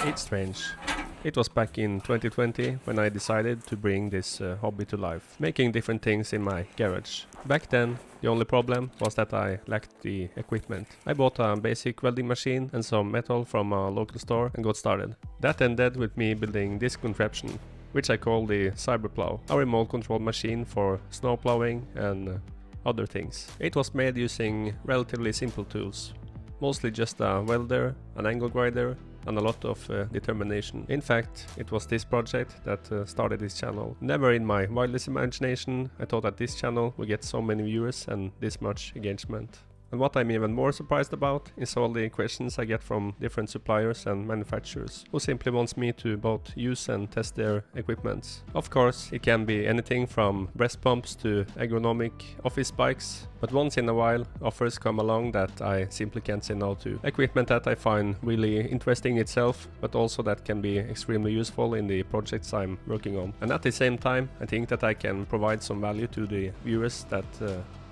It's strange. It was back in 2020 when I decided to bring this hobby to life, making different things in my garage. Back then, the only problem was that I lacked the equipment. I bought a basic welding machine and some metal from a local store and got started. That ended with me building this contraption, which I call the Cyberplow, a remote control machine for snow plowing and other things. It was made using relatively simple tools, mostly just a welder, an angle grinder, and a lot of determination. In fact, it was this project that started this channel. Never in my wildest imagination I thought that this channel would get so many viewers and this much engagement. And what I'm even more surprised about is all the questions I get from different suppliers and manufacturers who simply wants me to both use and test their equipments. Of course, it can be anything from breast pumps to ergonomic office bikes, but once in a while offers come along that I simply can't say no to. Equipment that I find really interesting itself, but also that can be extremely useful in the projects I'm working on. And at the same time, I think that I can provide some value to the viewers that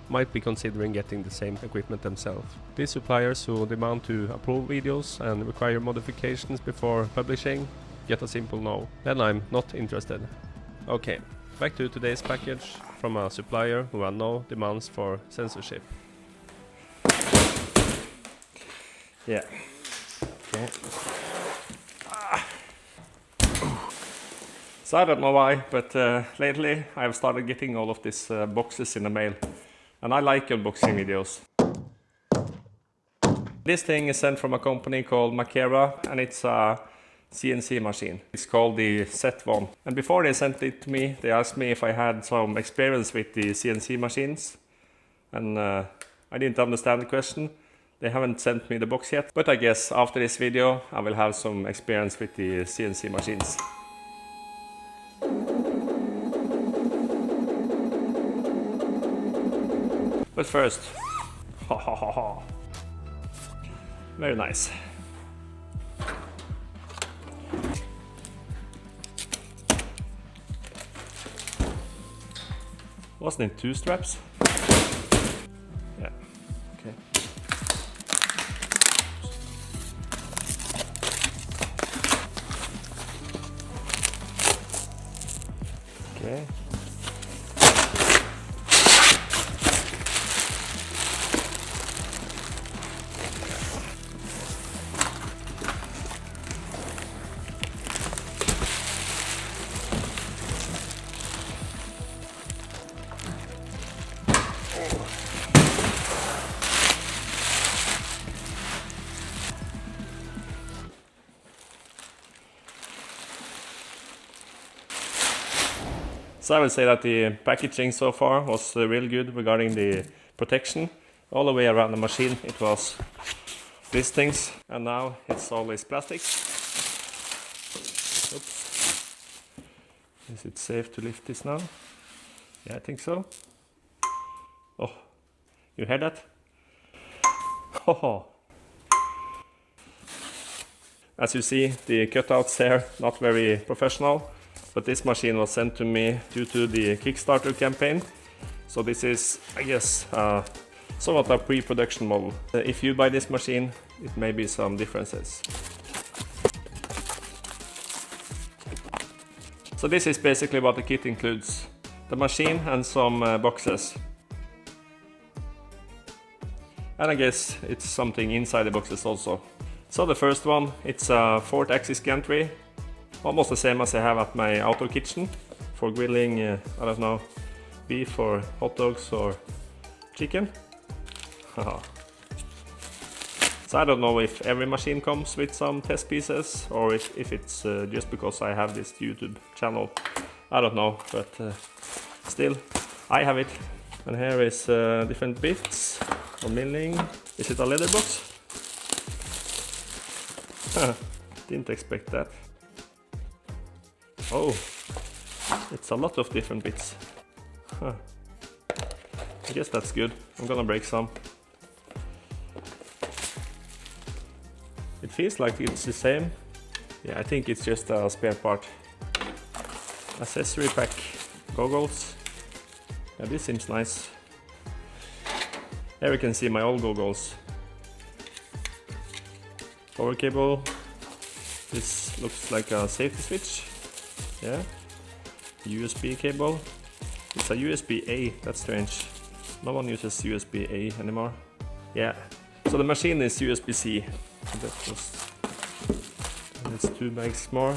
might be considering getting the same equipment themselves. These suppliers who demand to approve videos and require modifications before publishing get a simple no. Then I'm not interested. Okay, back to today's package from a supplier who had no demands for censorship. Yeah. Okay. So I don't know why, but lately I've started getting all of these boxes in the mail. And I like unboxing videos. This thing is sent from a company called Makera, and it's a CNC machine. It's called the Z1. And before they sent it to me, they asked me if I had some experience with the CNC machines. And I didn't understand the question. They haven't sent me the box yet. But I guess after this video, I will have some experience with the CNC machines. But first, very nice. Wasn't it 2 straps? Yeah, okay. Okay. So I would say that the packaging so far was really good regarding the protection. All the way around the machine it was these things, and now it's always plastic. Oops. Is it safe to lift this now? Yeah, I think so. Oh, you hear that? Oh. As you see, the cutouts here, not very professional. But this machine was sent to me due to the Kickstarter campaign. So this is, I guess, somewhat a pre-production model. If you buy this machine, it may be some differences. So this is basically what the kit includes. The machine and some boxes. And I guess it's something inside the boxes also. So the first one, it's a 4th-axis gantry. Almost the same as I have at my outdoor kitchen for grilling, I don't know, beef or hot dogs or chicken. So I don't know if every machine comes with some test pieces or if it's just because I have this YouTube channel. I don't know, but still, I have it. And here is different bits for milling. Is it a leather box? Didn't expect that. Oh, it's a lot of different bits. Huh. I guess that's good. I'm gonna break some. It feels like it's the same. Yeah, I think it's just a spare part. Accessory pack, goggles. Yeah, this seems nice. Here we can see my old goggles. Power cable. This looks like a safety switch. Yeah. USB cable. It's a USB-A, that's strange. No one uses USB-A anymore. Yeah. So the machine is USB-C. And it's 2 bags more.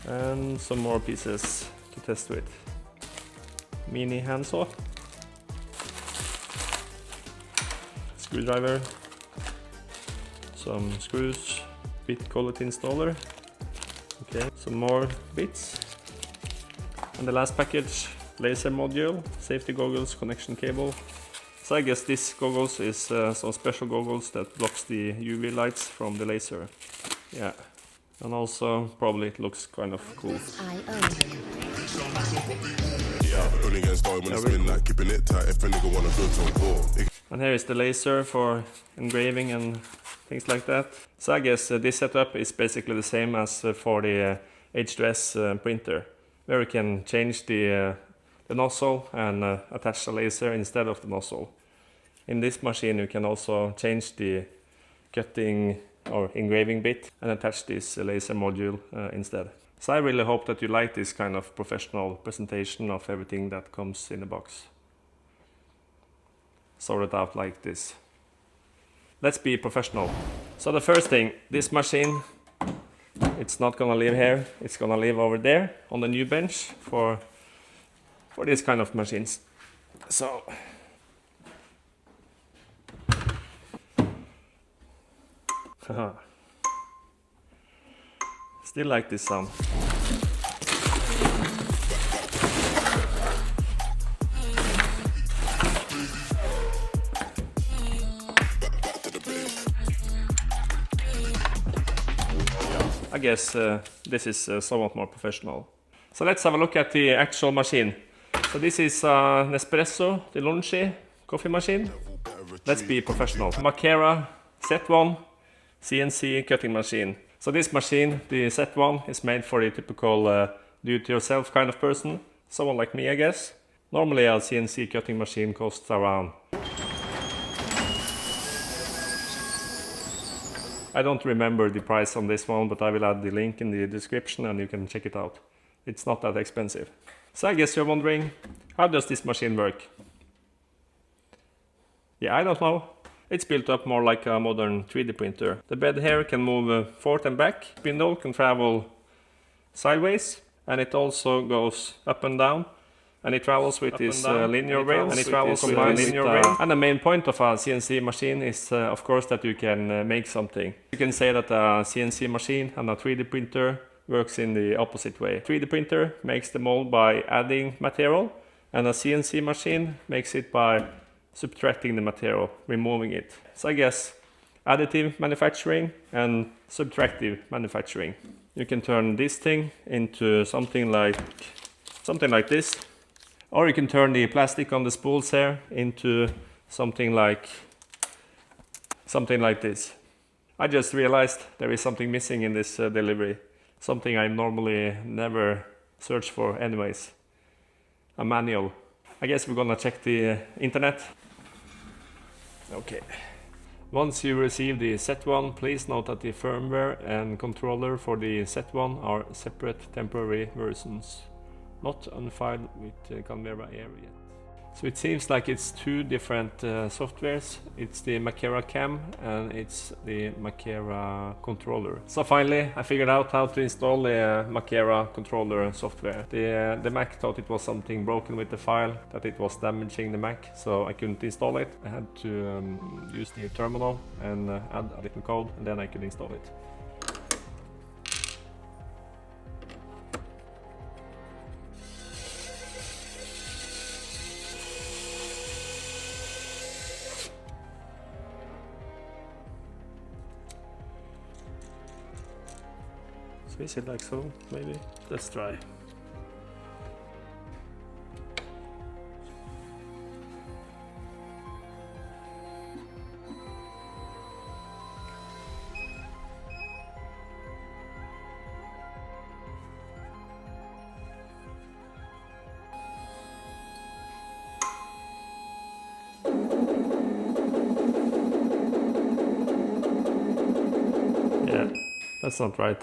And some more pieces to test with. Mini handsaw. Screwdriver. Some screws. Bit quality installer. Okay, some more bits. And the last package, laser module, safety goggles, connection cable. So I guess this goggles is some special goggles that blocks the UV lights from the laser. Yeah, and also probably it looks kind of cool. And here is the laser for engraving and things like that. So I guess this setup is basically the same as for the H2S printer, where you can change the nozzle and attach the laser instead of the nozzle. In this machine you can also change the cutting or engraving bit and attach this laser module instead. So I really hope that you like this kind of professional presentation of everything that comes in the box. Sort it out like this. Let's be professional. So the first thing, this machine, it's not gonna live here, it's gonna live over there on the new bench for this kind of machines. So still like this sound. I guess this is somewhat more professional. So let's have a look at the actual machine. So this is Nespresso DeLonghi coffee machine. Let's be professional. Makera Z1 CNC cutting machine. So this machine, the Z1, is made for the typical do-it-yourself kind of person. Someone like me, I guess. Normally a CNC cutting machine costs around... I don't remember the price on this one, but I will add the link in the description and you can check it out. It's not that expensive. So I guess you're wondering, how does this machine work? Yeah, I don't know. It's built up more like a modern 3D printer. The bed here can move forth and back. Spindle can travel sideways, and it also goes up and down. And it travels with this linear rails, and it travels with linear rails. And the main point of a CNC machine is, of course, that you can make something. You can say that a CNC machine and a 3D printer works in the opposite way. 3D printer makes the mold by adding material, and a CNC machine makes it by subtracting the material, removing it. So I guess additive manufacturing and subtractive manufacturing. You can turn this thing into something like this. Or you can turn the plastic on the spools here into something like this. I just realized there is something missing in this delivery. Something I normally never search for anyways. A manual. I guess we're gonna check the internet. Okay. Once you receive the Z1, please note that the firmware and controller for the Z1 are separate temporary versions, not unfiled with Canberra Air yet. So it seems like it's two different softwares. It's the Makera Cam and it's the Makera controller. So finally I figured out how to install the Makera controller software. The Mac thought it was something broken with the file, that it was damaging the Mac, so I couldn't install it. I had to use the terminal and add a little code, and then I could install it. So is it like so, maybe? Let's try. That's not right.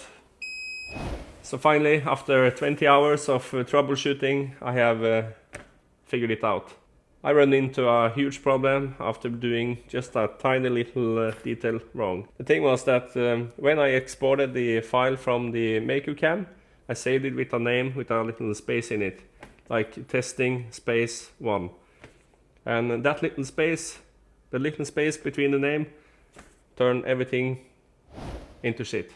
So finally, after 20 hours of troubleshooting, I have figured it out. I ran into a huge problem after doing just a tiny little detail wrong. The thing was that when I exported the file from the Makera cam, I saved it with a name with a little space in it, like testing space 1. And that little space, the little space between the name, turned everything into shit.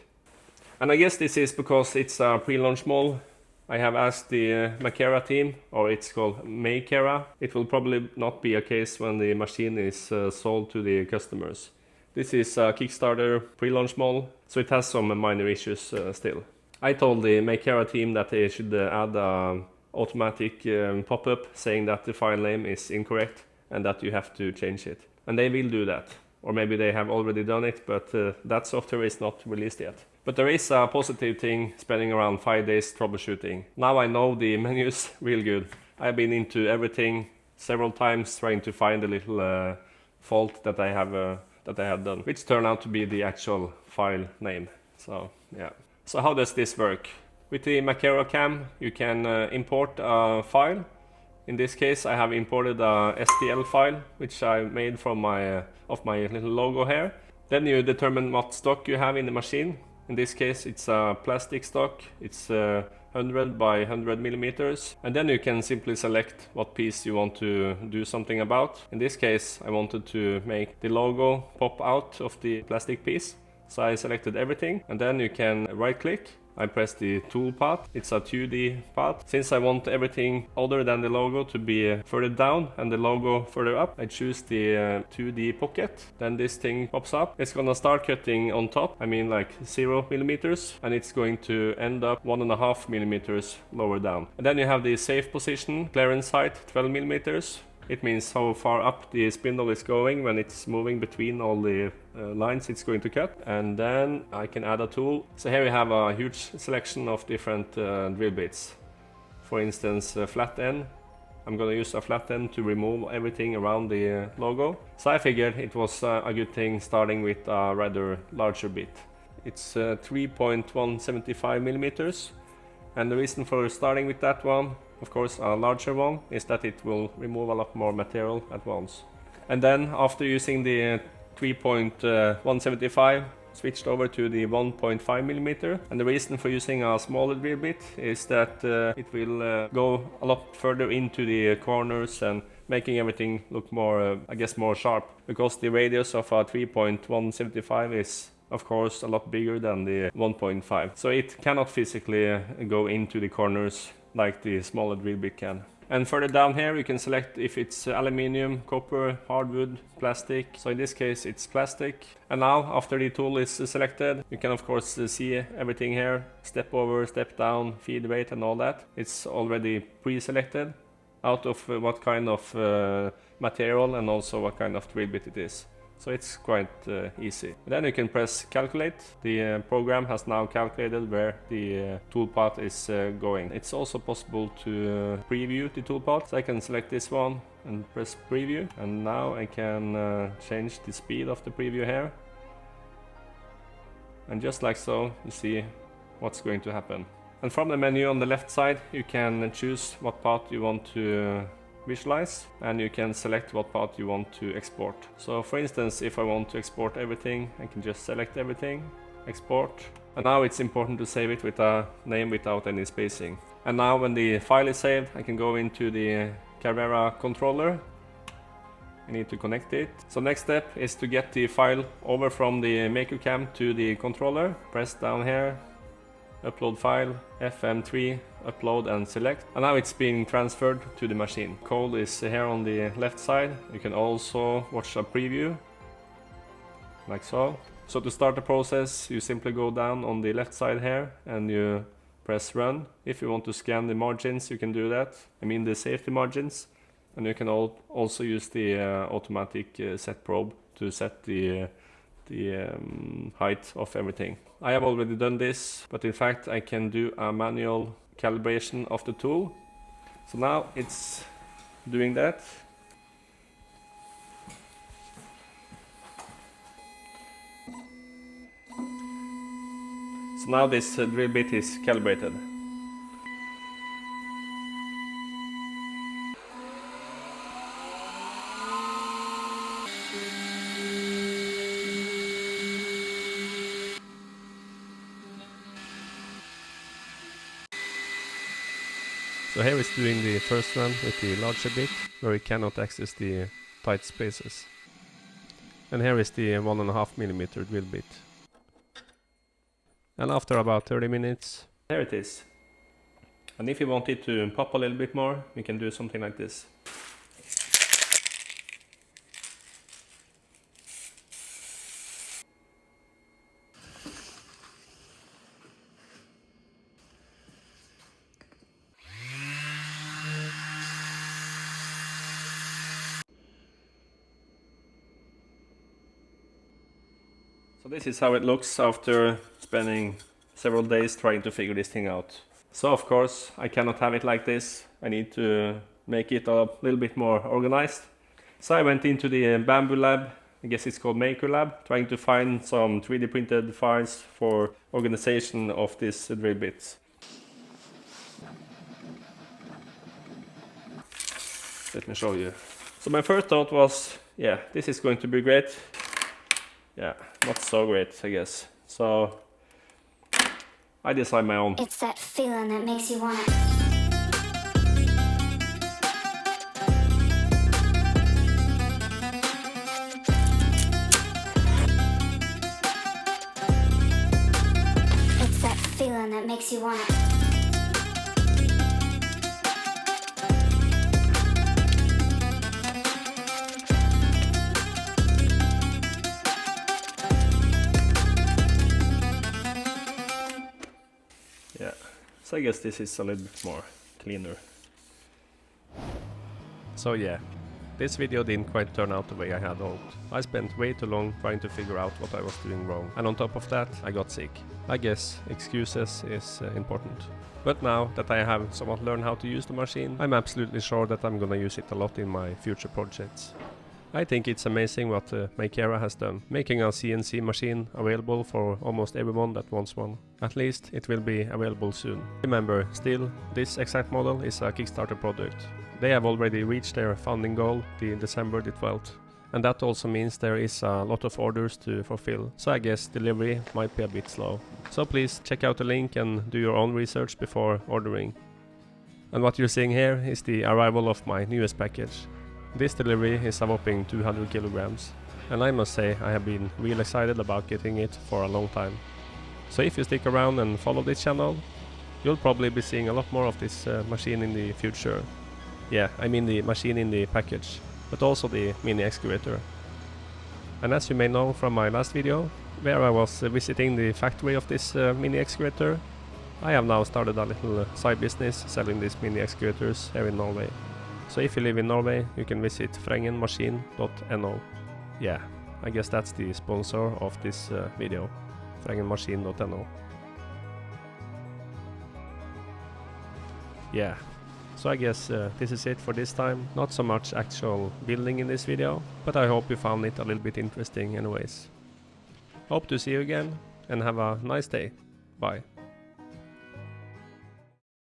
And I guess this is because it's a pre-launch model. I have asked the Makera team, or it's called Makera. It will probably not be a case when the machine is sold to the customers. This is a Kickstarter pre-launch model, so it has some minor issues still. I told the Makera team that they should add an automatic pop-up saying that the file name is incorrect and that you have to change it. And they will do that. Or maybe they have already done it, but that software is not released yet. But there is a positive thing spending around 5 days troubleshooting. Now I know the menus real good. I've been into everything several times trying to find a little fault that I have done, which turned out to be the actual file name. So yeah. So how does this work? With the Makera cam, you can import a file. In this case, I have imported a STL file, which I made from my little logo here. Then you determine what stock you have in the machine. In this case, it's a plastic stock. It's 100 by 100 millimeters. And then you can simply select what piece you want to do something about. In this case, I wanted to make the logo pop out of the plastic piece. So I selected everything, and then you can right click. I press the tool path. It's a 2D path. Since I want everything other than the logo to be further down and the logo further up, I choose the 2D pocket. Then this thing pops up. It's gonna start cutting on top, I mean like 0 millimeters, and it's going to end up 1.5 millimeters lower down. And then you have the safe position, clearance height 12 millimeters. It means how far up the spindle is going when it's moving between all the lines it's going to cut. And then I can add a tool. So here we have a huge selection of different drill bits. For instance, flat end. I'm gonna use a flat end to remove everything around the logo. So I figured it was a good thing starting with a rather larger bit. It's 3.175 millimeters. And the reason for starting with that one, of course a larger one, is that it will remove a lot more material at once. And then after using the 3.175, switched over to the 1.5 millimeter. And the reason for using a smaller drill bit is that it will go a lot further into the corners and making everything look more, I guess, more sharp. Because the radius of a 3.175 is of course a lot bigger than the 1.5. So it cannot physically go into the corners like the smaller drill bit can. And further down here you can select if it's aluminium, copper, hardwood, plastic. So in this case it's plastic. And now after the tool is selected, you can of course see everything here. Step over, step down, feed rate and all that. It's already pre-selected out of what kind of material and also what kind of drill bit it is. So it's quite easy. And then you can press calculate. The program has now calculated where the toolpath is going. It's also possible to preview the toolpath. So I can select this one and press preview. And now I can change the speed of the preview here. And just like so, you see what's going to happen. And from the menu on the left side, you can choose what path you want to visualize, and you can select what path you want to export. So for instance, if I want to export everything, I can just select everything, export. And now it's important to save it with a name without any spacing. And now when the file is saved, I can go into the Carrera controller. I need to connect it. So next step is to get the file over from the Makera cam to the controller. Press down here, upload file, FM3, upload and select. And now it's being transferred to the machine. Code is here on the left side. You can also watch a preview, like so. So to start the process, you simply go down on the left side here and you press run. If you want to scan the margins, you can do that. I mean the safety margins. And you can also use the automatic set probe to set the height of everything. I have already done this, but in fact I can do a manual calibration of the tool. So now it's doing that. So now this drill bit is calibrated. So here is doing the first run with the larger bit, where we cannot access the tight spaces. And here is the 1.5mm drill bit. And after about 30 minutes, here it is. And if you want it to pop a little bit more, we can do something like this. So this is how it looks after spending several days trying to figure this thing out. So of course I cannot have it like this. I need to make it a little bit more organized. So I went into the bamboo lab, I guess it's called Makera Lab, trying to find some 3D printed files for organization of these drill bits. Let me show you. So my first thought was, yeah, this is going to be great. Yeah, not so great, I guess. So I design my own. It's that feeling that makes you want it. It's that feeling that makes you want it. Yeah, so I guess this is a little bit more cleaner. So yeah, this video didn't quite turn out the way I had hoped. I spent way too long trying to figure out what I was doing wrong, and on top of that I got sick. I guess excuses is important. But now that I have somewhat learned how to use the machine, I'm absolutely sure that I'm gonna use it a lot in my future projects. I think it's amazing what Makera has done, making a CNC machine available for almost everyone that wants one. At least it will be available soon. Remember, still, this exact model is a Kickstarter product. They have already reached their funding goal, the December the 12th. And that also means there is a lot of orders to fulfill, so I guess delivery might be a bit slow. So please check out the link and do your own research before ordering. And what you're seeing here is the arrival of my newest package. This delivery is a whopping 200 kilograms, and I must say I have been real excited about getting it for a long time. So if you stick around and follow this channel, you'll probably be seeing a lot more of this machine in the future. Yeah, I mean the machine in the package, but also the mini excavator. And as you may know from my last video, where I was visiting the factory of this mini excavator, I have now started a little side business selling these mini excavators here in Norway. So if you live in Norway, you can visit frengenmachine.no. Yeah, I guess that's the sponsor of this video, frengenmachine.no. Yeah, so I guess this is it for this time. Not so much actual building in this video, but I hope you found it a little bit interesting anyways. Hope to see you again, and have a nice day. Bye.